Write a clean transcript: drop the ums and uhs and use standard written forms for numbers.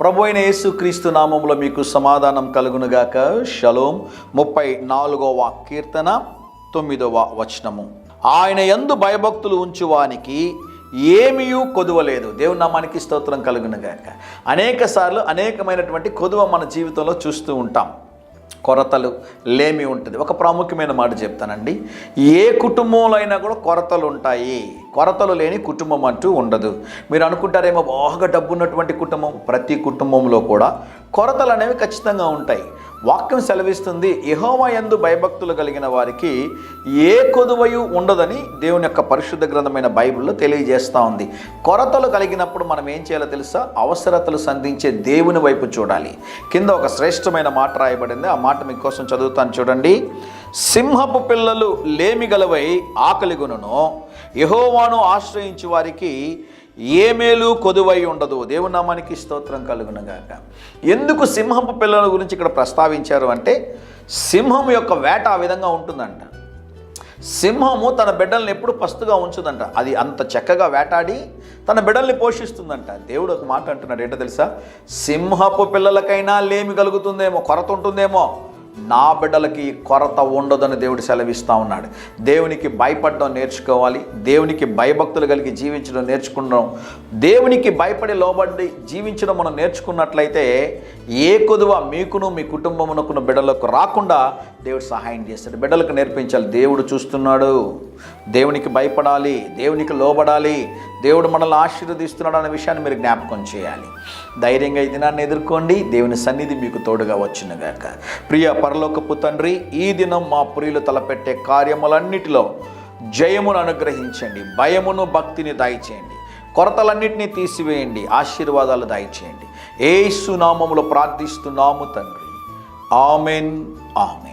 ప్రభు అయిన యేసుక్రీస్తు నామములో మీకు సమాధానం కలుగునుగాక. షలోం. 34వ కీర్తన 9వ వచనము. ఆయన యందు భయభక్తులు ఉంచువానికి ఏమీయూ కొదువలేదు. దేవుని నామానికి స్తోత్రం కలుగునుగాక. అనేక సార్లు అనేకమైనటువంటి కొదువ మన జీవితంలో చూస్తూ ఉంటాం. కొరతలు, లేమి ఉంటుంది. ఒక ప్రాముఖ్యమైన మాట చెప్తానండి. ఏ కుటుంబంలో అయినా కూడా కొరతలు ఉంటాయి. కొరతలు లేని కుటుంబం అంటూ ఉండదు. మీరు అనుకుంటారేమో బాగా డబ్బు ఉన్నటువంటి కుటుంబం. ప్రతి కుటుంబంలో కూడా కొరతలు అనేవి ఖచ్చితంగా ఉంటాయి. వాక్యం సెలవిస్తుంది, యెహోవా యందు భయభక్తులు కలిగిన వారికి ఏ కొదువయు ఉండదని దేవుని యొక్క పరిశుద్ధ గ్రంథమైన బైబిల్లో తెలియజేస్తూ ఉంది. కొరతలు కలిగినప్పుడు మనం ఏం చేయాలో తెలుసా? అవసరతలు సంధించే దేవుని వైపు చూడాలి. కింద ఒక శ్రేష్టమైన మాట రాయబడింది. ఆ మాట మీకోసం చదువుతాను, చూడండి. సింహపు పిల్లలు లేమి గలవై ఆకలిగొనును, యెహోవాను ఆశ్రయించు వారికి ఏ మేలు కొదువై ఉండదు. దేవుని నామానికి స్తోత్రం కలుగునుగాక. ఎందుకు సింహపు పిల్లల గురించి ఇక్కడ ప్రస్తావించారు అంటే, సింహం యొక్క వేట ఆ విధంగా ఉంటుందంట. సింహము తన బిడ్డల్ని ఎప్పుడు పస్తుగా ఉంచుదంట. అది అంత చక్కగా వేటాడి తన బిడ్డల్ని పోషిస్తుందంట. దేవుడు ఒక మాట అంటున్నాడు, ఏంటో తెలుసా? సింహపు పిల్లలకైనా లేమి కలుగుతుందేమో, కొరత ఉంటుందేమో, నా బిడ్డలకి కొరత ఉండదని దేవుడు సెలవిస్తూ ఉన్నాడు. దేవునికి భయపడడం నేర్చుకోవాలి. దేవునికి భయభక్తులు కలిగి జీవించడం నేర్చుకున్నాం. దేవునికి భయపడి లోబడి జీవించడం మనం నేర్చుకున్నట్లయితే ఏ కొదువ మీకును మీ కుటుంబమునకును బిడ్డలకు రాకుండా దేవుడు సహాయం చేస్తాడు. బిడ్డలకు నేర్పించాలి. దేవుడు చూస్తున్నాడు, దేవునికి భయపడాలి, దేవునికి లోబడాలి, దేవుడు మనల్ని ఆశీర్వదిస్తున్నాడు అనే విషయాన్ని మీరు జ్ఞాపకం చేయాలి. ధైర్యంగా ఈ దినాన్ని ఎదుర్కోండి. దేవుని సన్నిధి మీకు తోడుగా వచ్చునుగాక. ప్రియ పరలోకపు తండ్రి, ఈ దినం మా ప్రియులు తలపెట్టే కార్యములన్నిటిలో జయమును అనుగ్రహించండి. భయమును, భక్తిని దయచేయండి. కొరతలన్నింటినీ తీసివేయండి. ఆశీర్వాదాలు దయచేయండి. యేసు నామములో ప్రార్థిస్తున్నాము తండ్రి. Amen, amen.